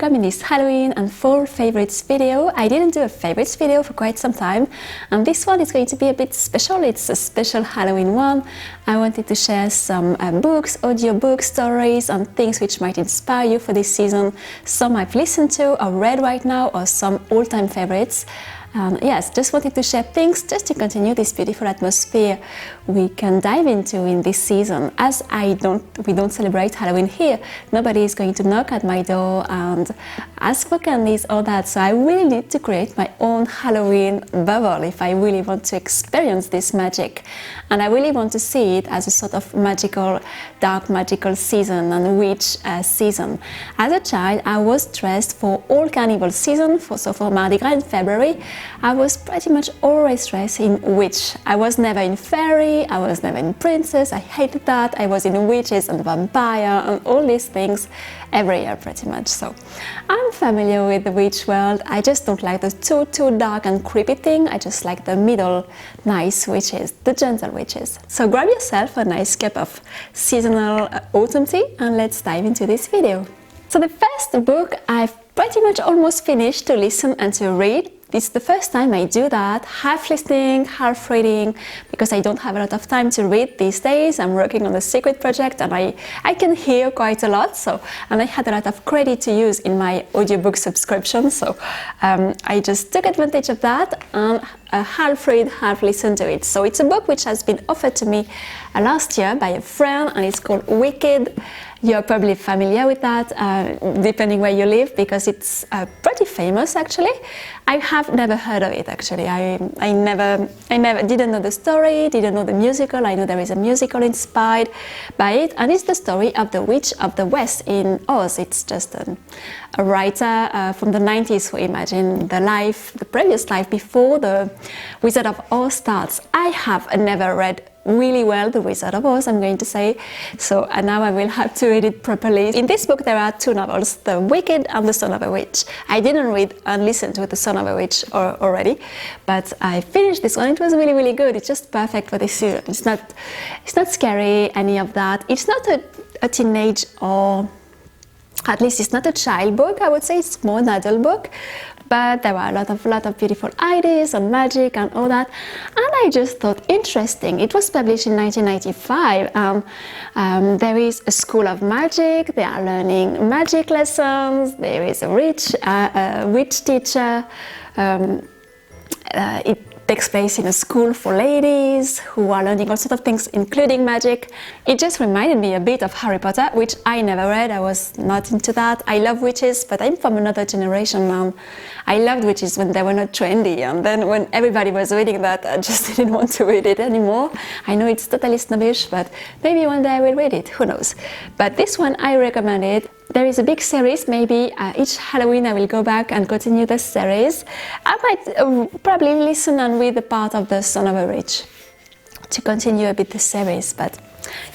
welcome in this Halloween and fall favorites video. I didn't do a favorites video for quite some time, and this one is going to be a bit special. It's a special Halloween one. I wanted to share some books, audiobook stories, and things which might inspire you for this season. Some I've listened to or read right now, or some all-time favorites. Yes, just wanted to share things just to continue this beautiful atmosphere we can dive into in this season. As we don't celebrate Halloween here, nobody is going to knock at my door and ask for candies or that, so I really need to create my own Halloween bubble if I really want to experience this magic. And I really want to see it as a sort of magical, dark magical season and witch season. As a child, I was dressed for all carnival season, so for Mardi Gras in February, I was pretty much always dressed in witch. I was never in fairy, I was never in princess, I hated that. I was in witches and vampire and all these things every year pretty much. So I'm familiar with the witch world. I just don't like the too dark and creepy thing. I just like the middle nice witches, the gentle witches. So grab yourself a nice cup of seasonal autumn tea and let's dive into this video. So the first book I've pretty much almost finished to listen and to read. This is the first time I do that, half listening, half reading, because I don't have a lot of time to read these days. I'm working on a secret project and I can hear quite a lot, and I had a lot of credit to use in my audiobook subscription, so I just took advantage of that and half read, half listen to it. So it's a book which has been offered to me last year by a friend, and it's called Wicked. You're probably familiar with that, depending where you live, because it's pretty famous actually. I have never heard of it actually. I never didn't know the story, didn't know the musical. I know there is a musical inspired by it, and it's the story of the Witch of the West in Oz. It's just a writer from the 90s who imagined the previous life before the Wizard of Oz starts. I have never read really well The Wizard of Oz, I'm going to say, so now I will have to read it properly. In this book there are two novels, The Wicked and The Son of a Witch. I didn't read and listen to The Son of a Witch already, but I finished this one. It was really good. It's just perfect for this season. It's not scary, any of that. It's not a teenage, or at least it's not a child book. I would say it's more an adult book, but there were a lot of beautiful ideas on magic and all that, and I just thought interesting. It was published in 1995. There is a school of magic. They are learning magic lessons. There is a witch teacher. It takes place in a school for ladies who are learning all sorts of things, including magic. It just reminded me a bit of Harry Potter, which I never read. I was not into that. I love witches, but I'm from another generation now. I loved witches when they were not trendy, and then when everybody was reading that, I just didn't want to read it anymore. I know it's totally snobbish, but maybe one day I will read it, who knows. But this one I recommend it. There is a big series. Maybe each Halloween I will go back and continue the series. I might probably listen and read the part of The Son of a Witch to continue a bit the series, but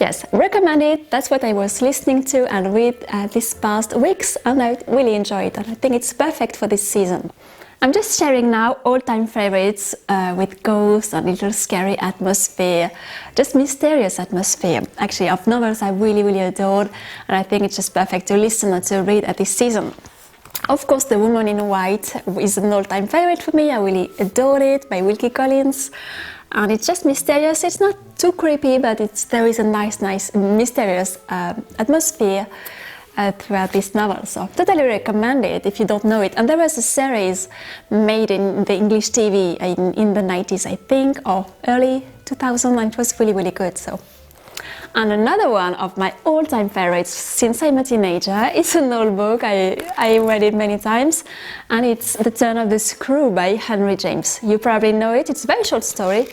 yes, recommend it. That's what I was listening to and read these past weeks, and I really enjoy it, and I think it's perfect for this season. I'm just sharing now all-time favorites with ghosts and little scary atmosphere, just mysterious atmosphere, actually, of novels I really adored, and I think it's just perfect to listen and to read at this season. Of course, The Woman in White is an all-time favorite for me. I really adored it, by Wilkie Collins, and it's just mysterious. It's not too creepy, but there is a nice mysterious atmosphere throughout this novel, so totally recommend it if you don't know it. And there was a series made in the English TV in the 90s, I think, or early 2000, and it was really good. So, and another one of my all-time favorites since I'm a teenager, it's an old book. I read it many times, and it's The Turn of the Screw by Henry James. You probably know it. It's a very short story,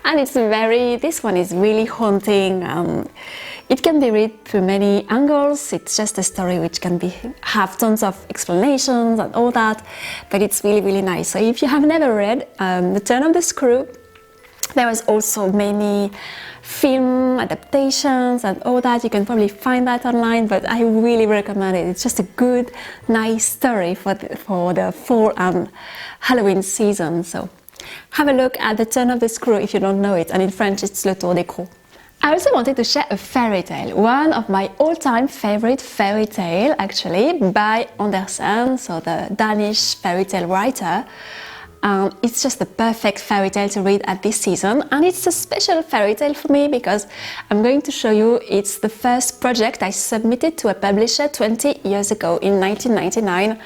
and this one is really haunting. It can be read through many angles. It's just a story which can have tons of explanations and all that, but it's really nice. So if you have never read The Turn of the Screw, there was also many film adaptations and all that. You can probably find that online, but I really recommend it. It's just a good, nice story for the fall and Halloween season. So have a look at The Turn of the Screw if you don't know it, and in French it's Le Tour des Crocs. I also wanted to share a fairy tale, one of my all-time favorite fairy tale actually, by Andersen, so the Danish fairy tale writer. It's just the perfect fairy tale to read at this season, and it's a special fairy tale for me because I'm going to show you it's the first project I submitted to a publisher 20 years ago in 1999,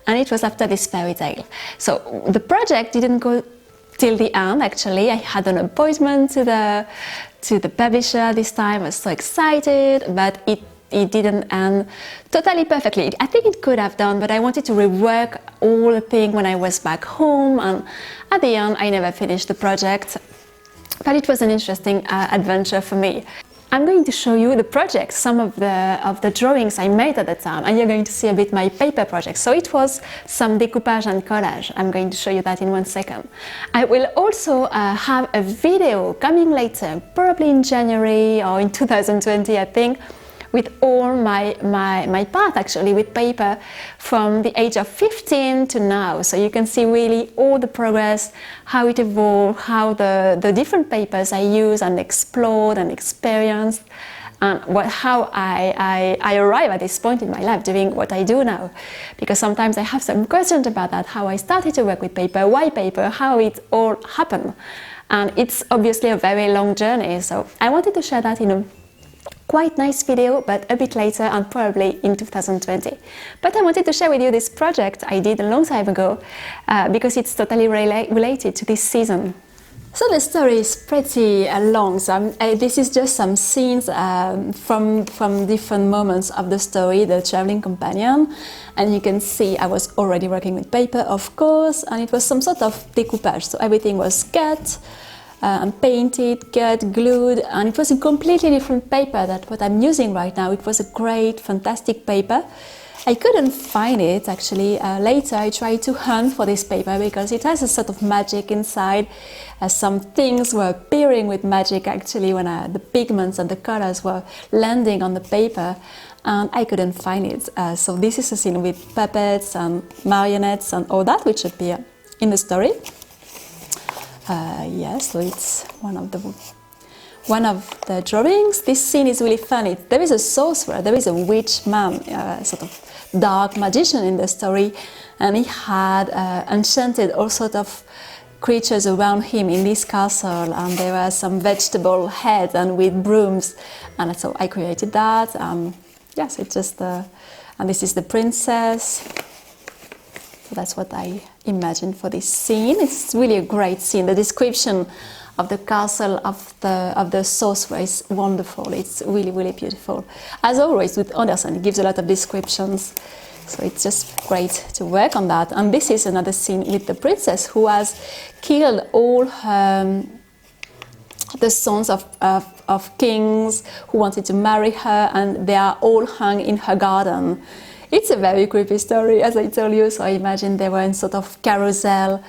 and it was after this fairy tale. So the project didn't go till the end actually. I had an appointment to the publisher this time. I was so excited, but it didn't end totally perfectly. I think it could have done, but I wanted to rework all the thing when I was back home, and at the end I never finished the project. But it was an interesting adventure for me. I'm going to show you the project, some of the drawings I made at the time, and you're going to see a bit my paper project. So it was some decoupage and collage. I'm going to show you that in 1 second. I will also have a video coming later, probably in January or in 2020, I think, with all my part actually with paper from the age of 15 to now. So you can see really all the progress, how it evolved, how the different papers I use and explored and experienced, and how I arrive at this point in my life doing what I do now. Because sometimes I have some questions about that, how I started to work with paper, why paper, how it all happened. And it's obviously a very long journey, so I wanted to share that in a quite nice video, but a bit later and probably in 2020. But I wanted to share with you this project I did a long time ago because it's totally related to this season. So the story is pretty long, so this is just some scenes from different moments of the story, the traveling companion, and you can see I was already working with paper, of course, and it was some sort of decoupage, so everything was cut, and painted, cut, glued, and it was a completely different paper than what I'm using right now. It was a great, fantastic paper. I couldn't find it actually. Later I tried to hunt for this paper because it has a sort of magic inside. Some things were appearing with magic actually when the pigments and the colors were landing on the paper, and I couldn't find it. So this is a scene with puppets and marionettes and all that, which appear in the story. So it's one of the drawings. This scene is really funny. There is a sorcerer, there is a witch man, sort of dark magician in the story, and he had enchanted all sorts of creatures around him in this castle, and there were some vegetable heads and with brooms, and so I created that. Yes, it's just and this is the princess. So that's what I imagined for this scene. It's really a great scene. The description of the castle of the sorcerer is wonderful. It's really, really beautiful. As always with Andersen, he gives a lot of descriptions, so it's just great to work on that. And this is another scene with the princess who has killed all the sons of kings who wanted to marry her, and they are all hung in her garden. It's a very creepy story, as I told you, so I imagine they were in sort of carousel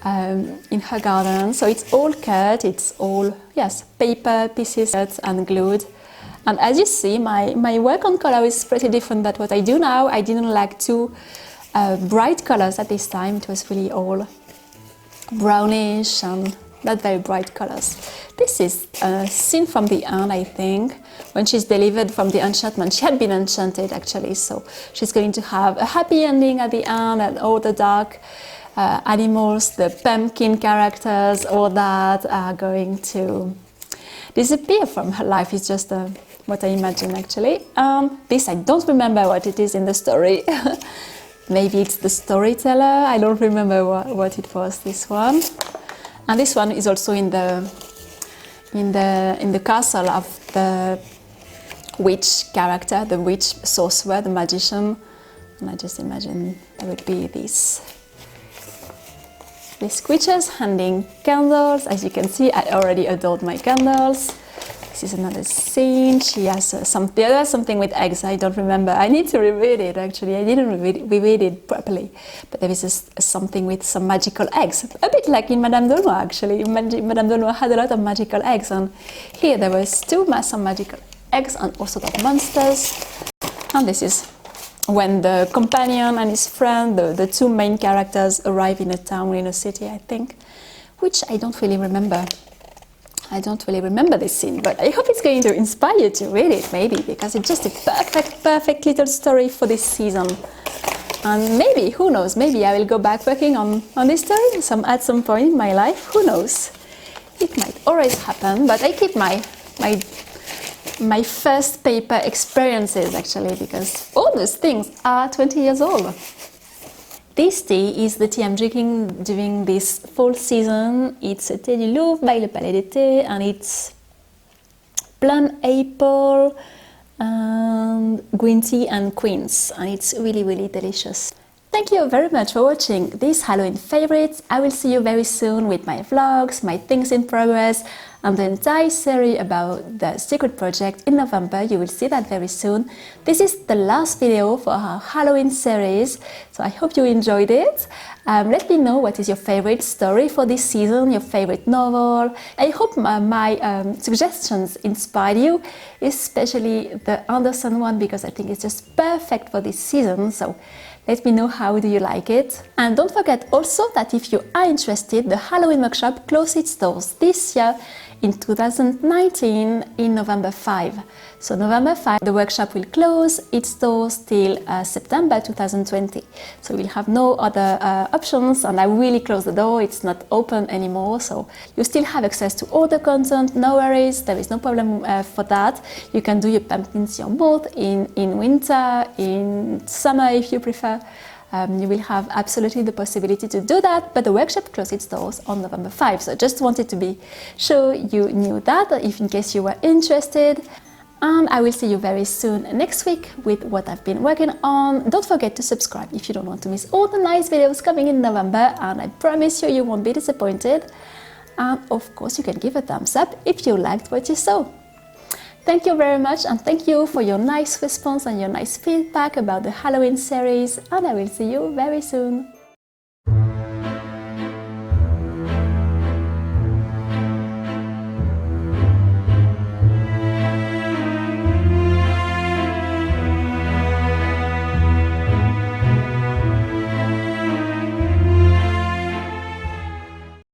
in her garden. So it's all cut, it's all, yes, paper pieces cut and glued. And as you see, my work on color is pretty different than what I do now. I didn't like too bright colors at this time. It was really all brownish and not very bright colors. This is a scene from the end, I think, when she's delivered from the enchantment. She had been enchanted actually, so she's going to have a happy ending at the end, and all the dark animals, the pumpkin characters, all that are going to disappear from her life. It's just what I imagine actually. This I don't remember what it is in the story. Maybe it's the storyteller. I don't remember what it was, this one. And this one is also in the castle of the witch character, the witch sorcerer, the magician. And I just imagine there would be these creatures handing candles. As you can see, I already adored my candles. This is another scene. She has there's something with eggs. I don't remember. I need to reread it actually. I didn't reread it properly. But there is something with some magical eggs. A bit like in Madame Danois actually. Madame Danois had a lot of magical eggs, and here there was some magical eggs and all sorts of monsters. And this is when the companion and his friend, the two main characters, arrive in a town, in a city, I think, which I don't really remember. I don't really remember this scene, but I hope it's going to inspire you to read it, maybe, because it's just a perfect little story for this season. And maybe, who knows, maybe I will go back working on this story at some point in my life, who knows. It might always happen, but I keep my first paper experiences, actually, because all those things are 20 years old. This tea is the tea I'm drinking during this fall season. It's a thé du Louvre by Le Palais d'été, and it's plum apple and green tea and quince, and it's really delicious. Thank you very much for watching this Halloween favorites. I will see you very soon with my vlogs, my things in progress, and the entire series about the secret project in November. You will see that very soon. This is the last video for our Halloween series, so I hope you enjoyed it. Let me know what is your favorite story for this season, your favorite novel. I hope my suggestions inspired you, especially the Andersen one, because I think it's just perfect for this season. So let me know how do you like it. And don't forget also that if you are interested, the Halloween workshop closed its doors this year in 2019 in November 5. So November 5, the workshop will close its doors till September 2020. So we'll have no other options, and I really close the door. It's not open anymore, so you still have access to all the content, no worries, there is no problem for that. You can do your pumpkins, your moths in winter, in summer if you prefer. You will have absolutely the possibility to do that, but the workshop closed its doors on November 5. So just wanted to be sure you knew that, if in case you were interested. And I will see you very soon next week with what I've been working on. Don't forget to subscribe if you don't want to miss all the nice videos coming in November, and I promise you, you won't be disappointed. And of course, you can give a thumbs up if you liked what you saw. Thank you very much, and thank you for your nice response and your nice feedback about the Halloween series, and I will see you very soon.